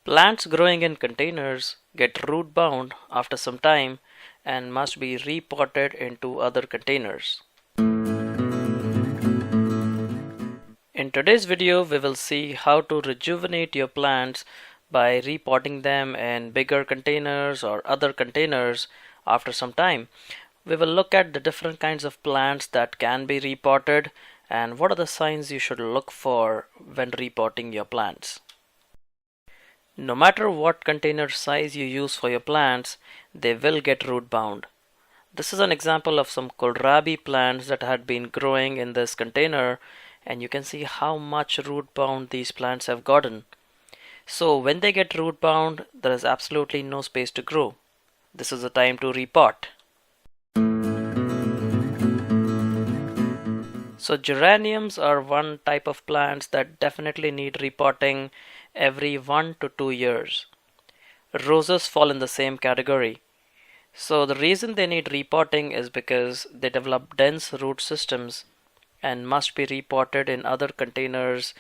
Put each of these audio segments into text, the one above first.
Plants growing in containers get root bound after some time and must be repotted into other containers. In today's video, we will see how to rejuvenate your plants by repotting them in bigger containers or other containers after some time. We will look at the different kinds of plants that can be repotted and what are the signs you should look for when repotting your plants. No matter what container size you use for your plants, they will get root bound. This is an example of some kohlrabi plants that had been growing in this container, and you can see how much root bound these plants have gotten. So when they get root bound, there is absolutely no space to grow. This is the time to repot. So geraniums are one type of plants that definitely need repotting every 1 to 2 years. Roses fall in the same category. So the reason they need repotting is because they develop dense root systems and must be repotted in other containers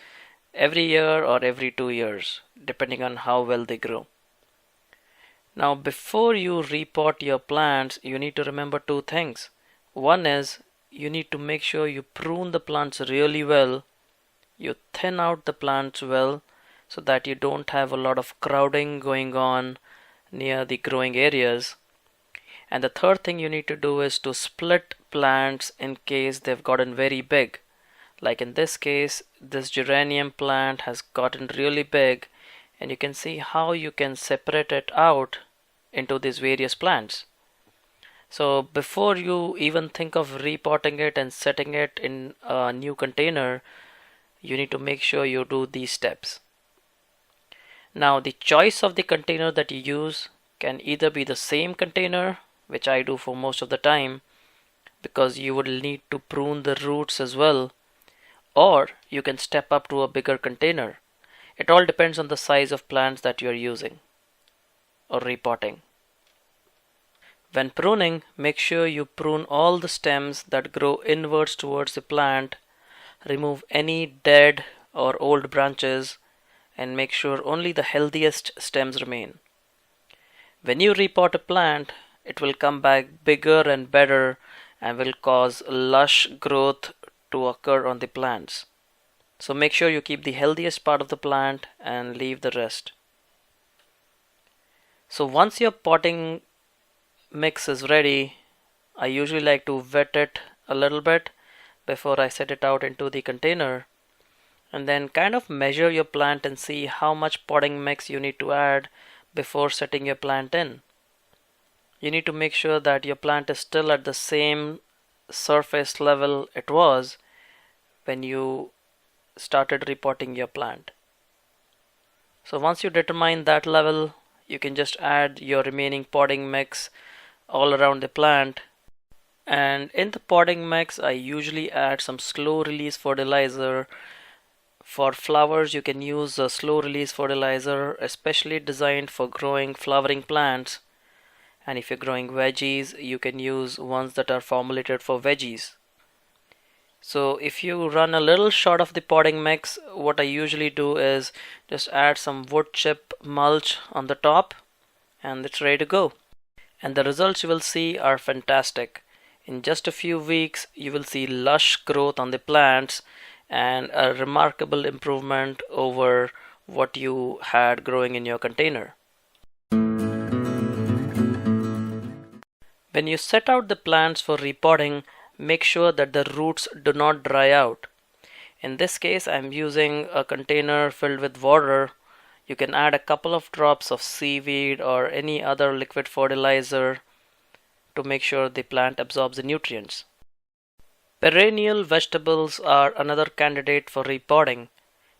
every year or every 2 years, depending on how well they grow. Now, before you repot your plants, you need to remember two things. One is you need to make sure you prune the plants really well. You thin out the plants well so that you don't have a lot of crowding going on near the growing areas. And the third thing you need to do is to split plants in case they've gotten very big. Like in this case, this geranium plant has gotten really big, and you can see how you can separate it out into these various plants. So before you even think of repotting it and setting it in a new container, you need to make sure you do these steps. Now the choice of the container that you use can either be the same container, which I do for most of the time, because you would need to prune the roots as well, or you can step up to a bigger container. It all depends on the size of plants that you are using or repotting. When pruning, make sure you prune all the stems that grow inwards towards the plant, remove any dead or old branches, and make sure only the healthiest stems remain. When you repot a plant, it will come back bigger and better and will cause lush growth to occur on the plants. So make sure you keep the healthiest part of the plant and leave the rest. So once your potting mix is ready, I usually like to wet it a little bit before I set it out into the container, and then kind of measure your plant and see how much potting mix you need to add before setting your plant in. You need to make sure that your plant is still at the same surface level it was when you started repotting your plant. So once you determine that level, you can just add your remaining potting mix all around the plant. And in the potting mix, I usually add some slow release fertilizer. For flowers, you can use a slow release fertilizer, especially designed for growing flowering plants. And if you're growing veggies, you can use ones that are formulated for veggies. So if you run a little short of the potting mix, what I usually do is just add some wood chip mulch on the top, and it's ready to go. And the results you will see are fantastic. In just a few weeks, you will see lush growth on the plants and a remarkable improvement over what you had growing in your container. When you set out the plants for repotting, make sure that the roots do not dry out. In this case, I'm using a container filled with water. You can add a couple of drops of seaweed or any other liquid fertilizer to make sure the plant absorbs the nutrients. Perennial vegetables are another candidate for repotting.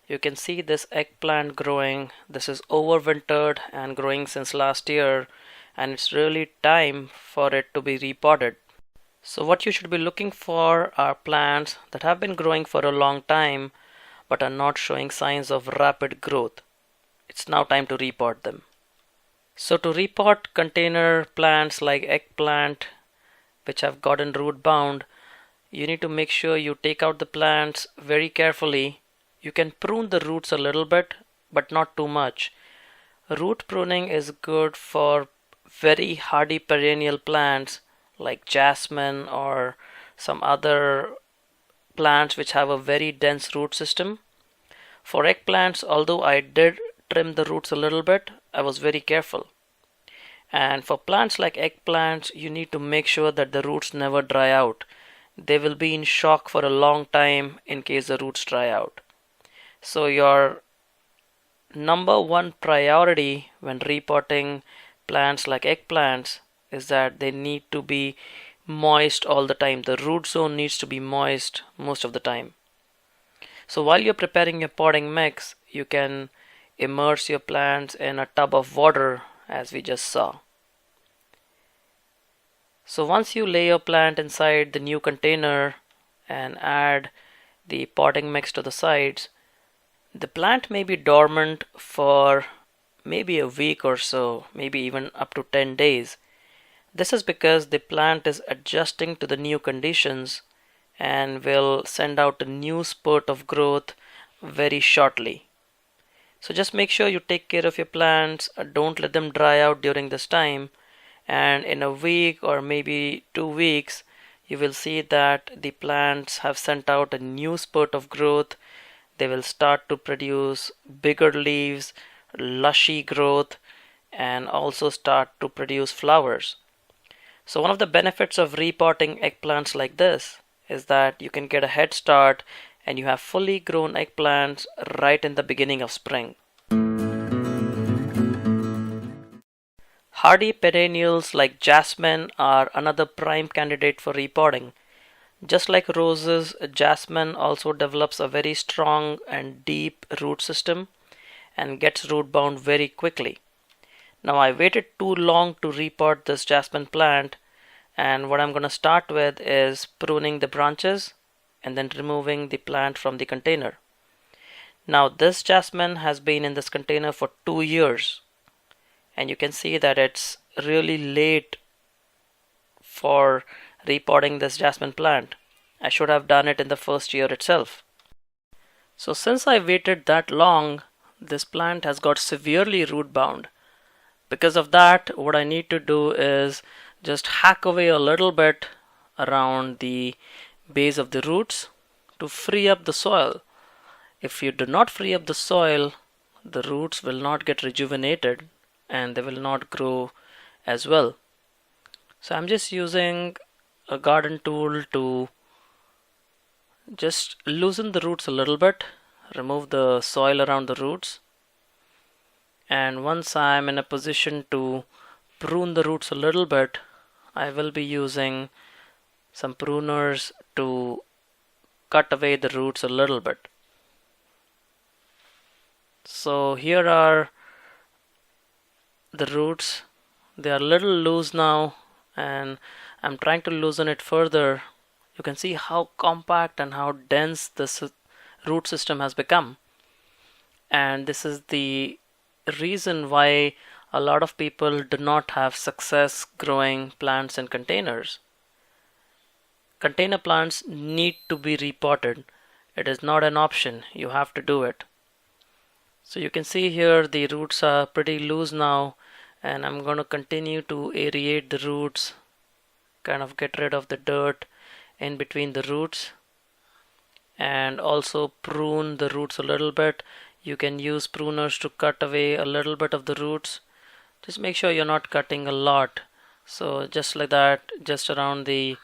You can see this eggplant growing. This is overwintered and growing since last year, and it's really time for it to be repotted. So what you should be looking for are plants that have been growing for a long time but are not showing signs of rapid growth. It's now time to repot them. So to repot container plants like eggplant, which have gotten root bound, you need to make sure you take out the plants very carefully. You can prune the roots a little bit, but not too much. Root pruning is good for very hardy perennial plants like jasmine or some other plants which have a very dense root system. For eggplants, although I did trim the roots a little bit, I was very careful. And for plants like eggplants, you need to make sure that the roots never dry out. They will be in shock for a long time in case the roots dry out. So your number one priority when repotting plants like eggplants is that they need to be moist all the time. The root zone needs to be moist most of the time. So while you're preparing your potting mix, you can immerse your plants in a tub of water as we just saw. So once you lay your plant inside the new container and add the potting mix to the sides, the plant may be dormant for maybe a week or so, maybe even up to 10 days. This is because the plant is adjusting to the new conditions and will send out a new spurt of growth very shortly. So just make sure you take care of your plants, don't let them dry out during this time, and in a week or maybe 2 weeks you will see that the plants have sent out a new spurt of growth. They will start to produce bigger leaves, lushy growth, and also start to produce flowers. So one of the benefits of repotting eggplants like this is that you can get a head start and you have fully grown eggplants right in the beginning of spring. Hardy perennials like jasmine are another prime candidate for repotting. Just like roses, jasmine also develops a very strong and deep root system and gets root bound very quickly. Now I waited too long to repot this jasmine plant, and what I'm going to start with is pruning the branches and then removing the plant from the container. Now this jasmine has been in this container for 2 years, and you can see that it's really late for repotting this jasmine plant. I should have done it in the first year itself. So since I waited that long, this plant has got severely root bound. Because of that, what I need to do is just hack away a little bit around the base of the roots to free up the soil. If you do not free up the soil, the roots will not get rejuvenated and they will not grow as well. So I'm just using a garden tool to just loosen the roots a little bit, remove the soil around the roots, and once I'm in a position to prune the roots a little bit, I will be using some pruners to cut away the roots a little bit. So here are the roots. They are a little loose now and I'm trying to loosen it further. You can see how compact and how dense this root system has become, and this is the reason why a lot of people do not have success growing plants in containers. Container plants need to be repotted. It is not an option, you have to do it. So you can see here the roots are pretty loose now, and I'm going to continue to aerate the roots, kind of get rid of the dirt in between the roots, and also prune the roots a little bit. You can use pruners to cut away a little bit of the roots. Just make sure you're not cutting a lot. So just like that, just around the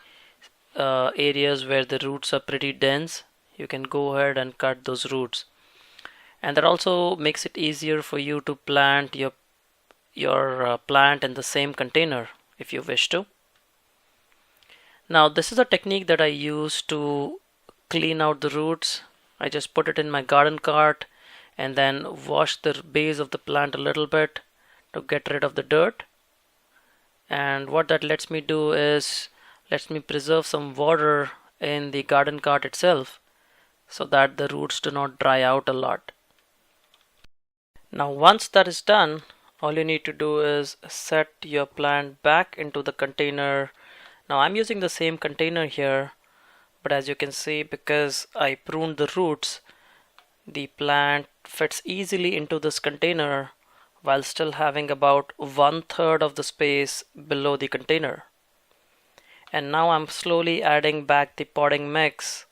areas where the roots are pretty dense, you can go ahead and cut those roots. And that also makes it easier for you to plant your plant in the same container if you wish to. Now this is a technique that I use to clean out the roots. I just put it in my garden cart and then wash the base of the plant a little bit to get rid of the dirt. And what that lets me do is lets me preserve some water in the garden cart itself so that the roots do not dry out a lot. Now once that is done, all you need to do is set your plant back into the container. Now I'm using the same container here, but as you can see, because I pruned the roots, the plant fits easily into this container while still having about 1/3 of the space below the container. And now I'm slowly adding back the potting mix.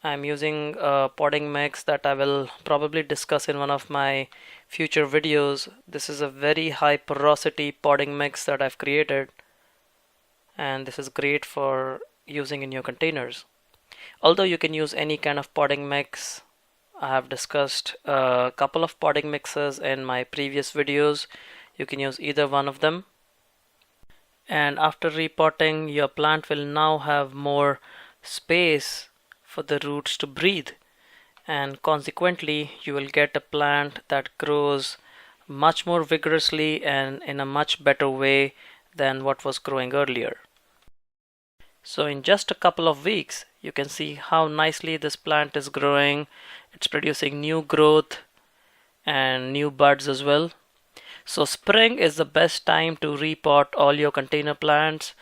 I'm using a potting mix that I will probably discuss in one of my future videos. This is a very high porosity potting mix that I've created, and this is great for using in your containers. Although you can use any kind of potting mix, I have discussed a couple of potting mixes in my previous videos. You can use either one of them. And after repotting, your plant will now have more space for the roots to breathe, and consequently you will get a plant that grows much more vigorously and in a much better way than what was growing earlier. So in just a couple of weeks you can see how nicely this plant is growing. It's producing new growth and new buds as well. So spring is the best time to repot all your container plants.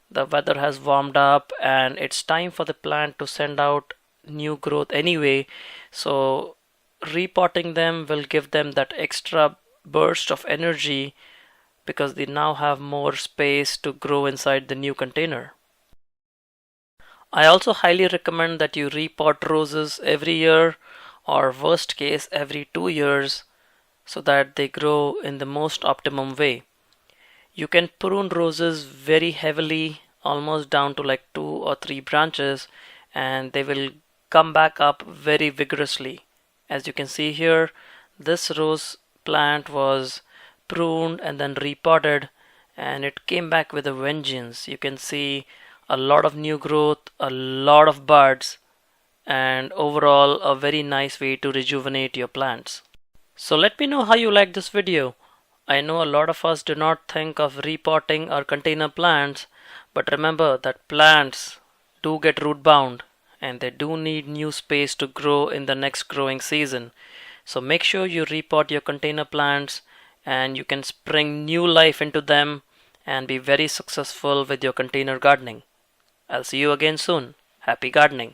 The weather has warmed up and it's time for the plant to send out new growth anyway. So repotting them will give them that extra burst of energy because they now have more space to grow inside the new container. I also highly recommend that you repot roses every year, or worst case every 2 years, so that they grow in the most optimum way. You can prune roses very heavily, almost down to like 2 or 3 branches, and they will come back up very vigorously. As you can see here, this rose plant was pruned and then repotted, and it came back with a vengeance. You can see a lot of new growth, a lot of buds, and overall a very nice way to rejuvenate your plants. So let me know how you like this video. I know a lot of us do not think of repotting our container plants, but remember that plants do get root bound and they do need new space to grow in the next growing season. So make sure you repot your container plants and you can spring new life into them and be very successful with your container gardening. I'll see you again soon. Happy gardening.